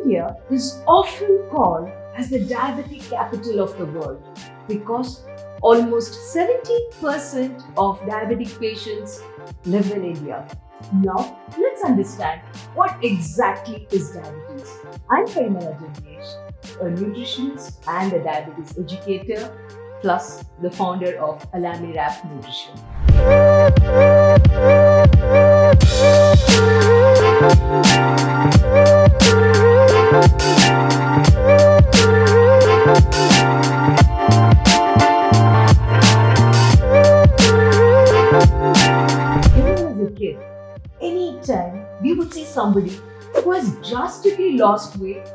India is often called as the diabetic capital of the world because almost 70% of diabetic patients live in India. Now, let's understand what exactly is diabetes. I'm Parimala Jangesh, a nutritionist and a diabetes educator, plus the founder of Alami Rap Nutrition. Even as a kid, anytime we would see somebody who has drastically lost weight,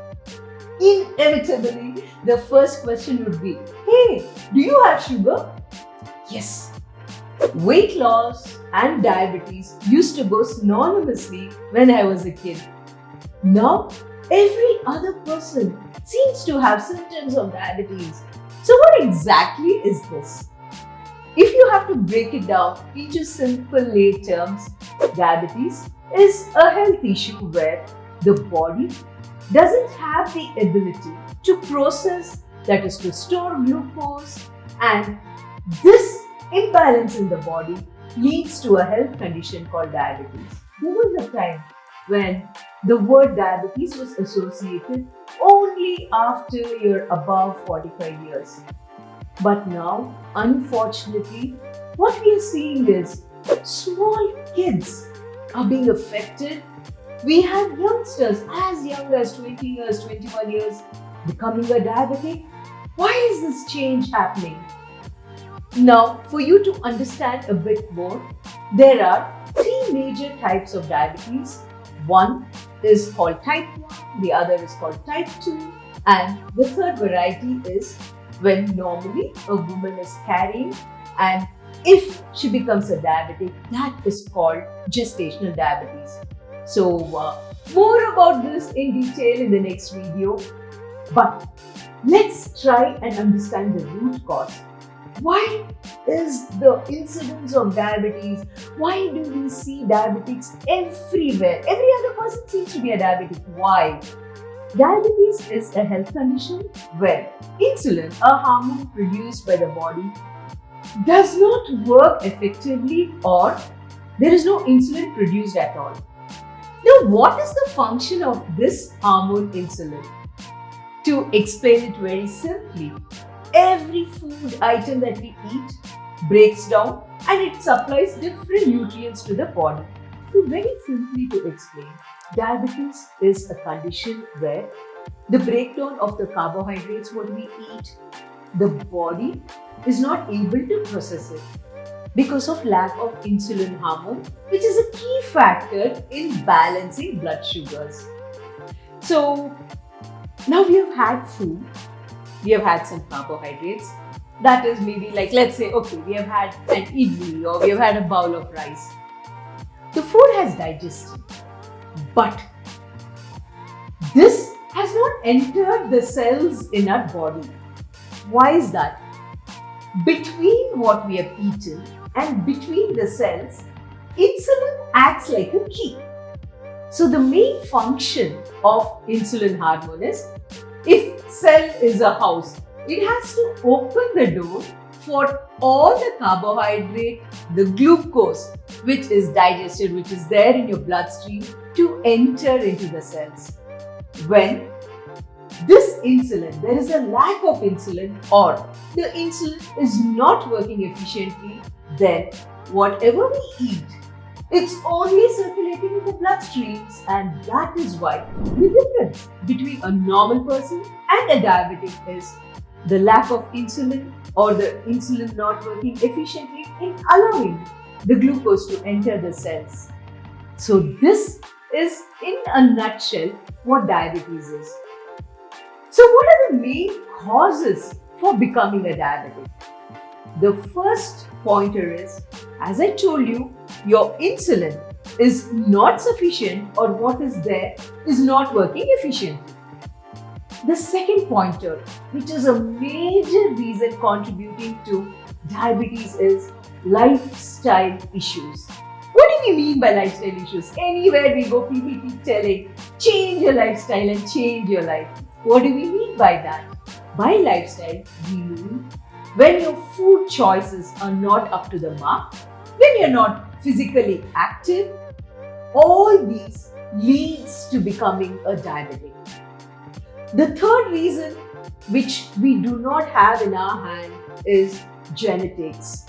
inevitably the first question would be, "Hey, do you have sugar?" Yes. Weight loss and diabetes used to go synonymously when I was a kid. Now, every other person seems to have symptoms of diabetes. So, what exactly is this? If you have to break it down into simple lay terms, diabetes is a health issue where the body doesn't have the ability to process, that is to store glucose, and this imbalance in the body leads to a health condition called diabetes. There was a time when the word diabetes was associated only after you're above 45 years. But now, unfortunately, what we are seeing is small kids are being affected. We have youngsters as young as 20 years, 21 years becoming a diabetic. Why is this change happening? Now, for you to understand a bit more, there are three major types of diabetes. One is called type 1, the other is called type 2, and the third variety is when normally a woman is carrying, and if she becomes a diabetic, that is called gestational diabetes. So, more about this in detail in the next video, but let's try and understand the root cause. Why is the incidence of diabetes? Why do we see diabetics everywhere? Every other person seems to be a diabetic. Why? Diabetes is a health condition where insulin, a hormone produced by the body, does not work effectively, or there is no insulin produced at all. Now, what is the function of this hormone insulin? To explain it very simply, every food item that we eat breaks down and it supplies different nutrients to the body. So very simply to explain, diabetes is a condition where the breakdown of the carbohydrates what we eat, the body is not able to process it because of lack of insulin hormone, which is a key factor in balancing blood sugars. So now we have had food, we have had some carbohydrates. That is maybe like, let's say, okay, we have had an idli or we have had a bowl of rice. The food has digested, but this has not entered the cells in our body. Why is that? Between what we have eaten and between the cells, insulin acts like a key. So the main function of insulin hormone is, if cell is a house, it has to open the door for all the carbohydrate, the glucose, which is digested, which is there in your bloodstream, to enter into the cells. When this insulin, there is a lack of insulin, or the insulin is not working efficiently, then whatever we eat, it's only circulating in the bloodstreams, and that is why the difference between a normal person and a diabetic is the lack of insulin, or the insulin not working efficiently in allowing the glucose to enter the cells. So this is in a nutshell what diabetes is. So what are the main causes for becoming a diabetic? The first pointer is, as I told you, your insulin is not sufficient, or what is there is not working efficiently. The second pointer, which is a major reason contributing to diabetes, is lifestyle issues. What do you do we mean by lifestyle issues? Anywhere we go, people keep telling, change your lifestyle and change your life. What do we mean by that? By lifestyle, we mean when your food choices are not up to the mark, when you're not physically active, all these leads to becoming a diabetic. The third reason which we do not have in our hand is genetics.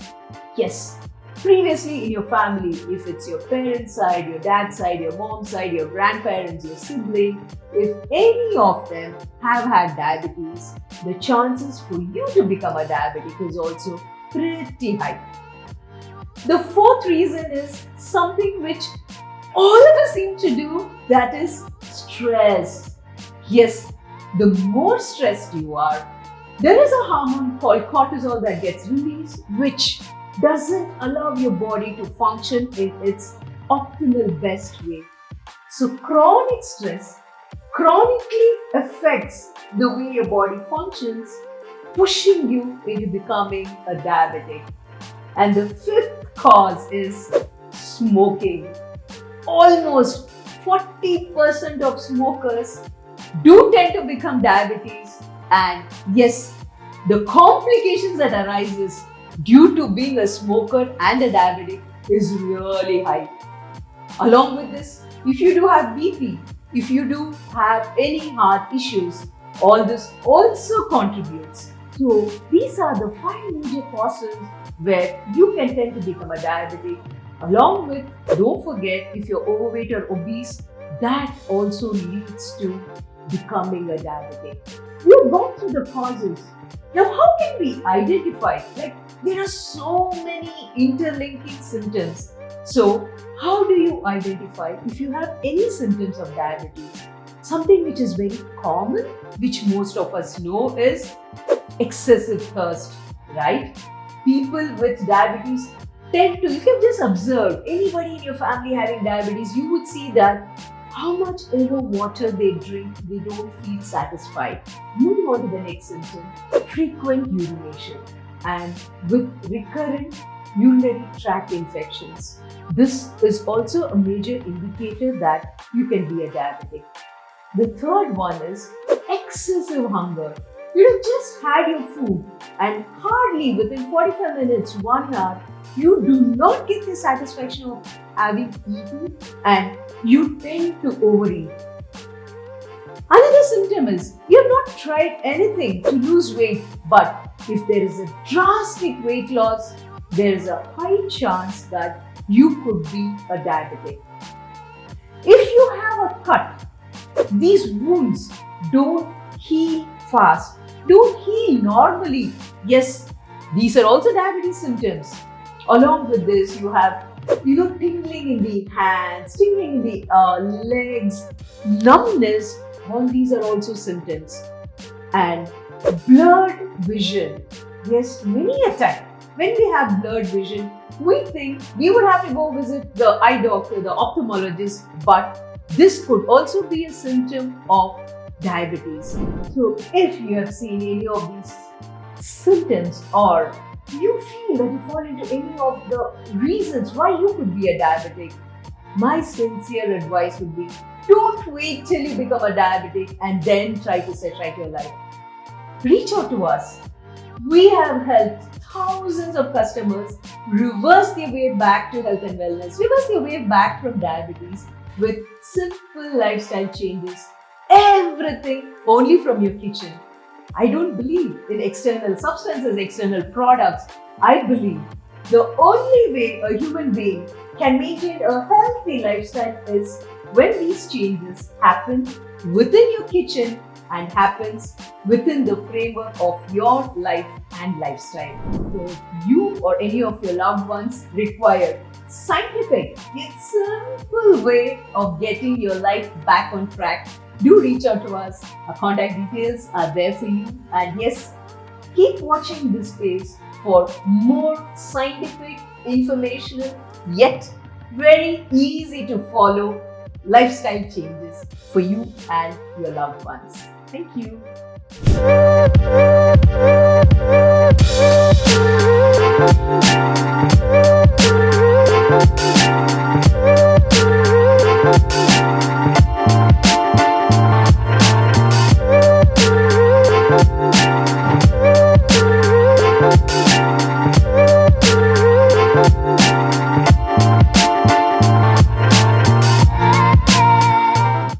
Yes, previously in your family, if it's your parents' side, your dad's side, your mom's side, your grandparents, your sibling, if any of them have had diabetes, the chances for you to become a diabetic is also pretty high. The fourth reason is something which all of us seem to do, that is stress. Yes, the more stressed you are, there is a hormone called cortisol that gets released, which doesn't allow your body to function in its optimal best way. So chronic stress chronically affects the way your body functions, pushing you into becoming a diabetic. And the fifth cause is smoking. Almost 40% of smokers do tend to become diabetes, and yes, the complications that arises due to being a smoker and a diabetic is really high. Along with this, if you do have BP, if you do have any heart issues, all this also contributes. So these are the 5 major causes where you can tend to become a diabetic. Along with, don't forget, if you're overweight or obese, that also leads to becoming a diabetic. We've gone through the causes. Now, how can we identify? There are so many interlinking symptoms. So, how do you identify if you have any symptoms of diabetes? Something which is very common, which most of us know, is excessive thirst, right? People with diabetes tend to, if you've just observed anybody in your family having diabetes, you would see that how much ever water they drink, they don't feel satisfied. Moving on to the next symptom, frequent urination and with recurrent urinary tract infections. This is also a major indicator that you can be a diabetic. The third one is excessive hunger. You have just had your food and hardly within 45 minutes, 1 hour, you do not get the satisfaction of having eaten and you tend to overeat. Another symptom is you have not tried anything to lose weight, but if there is a drastic weight loss, there is a high chance that you could be a diabetic. If you have a cut, these wounds don't heal fast, don't heal normally. Yes, these are also diabetes symptoms. Along with this, you have tingling in the hands, tingling in the legs, numbness. All these are also symptoms. And blurred vision. Yes, many a time when we have blurred vision, we think we would have to go visit the eye doctor, the ophthalmologist, but this could also be a symptom of diabetes. So if you have seen any of these symptoms or you feel that you fall into any of the reasons why you could be a diabetic, my sincere advice would be, don't wait till you become a diabetic and then try to set right your life. Reach out to us. We have helped thousands of customers reverse their way back to health and wellness, reverse their way back from diabetes with simple lifestyle changes. Everything only from your kitchen. I don't believe in external substances, external products. I believe the only way a human being can maintain a healthy lifestyle is when these changes happen within your kitchen and happens within the framework of your life and lifestyle. So if you or any of your loved ones require scientific yet simple way of getting your life back on track, do reach out to us. Our contact details are there for you. And yes, keep watching this space for more scientific, informational, yet very easy to follow lifestyle changes for you and your loved ones. Thank you.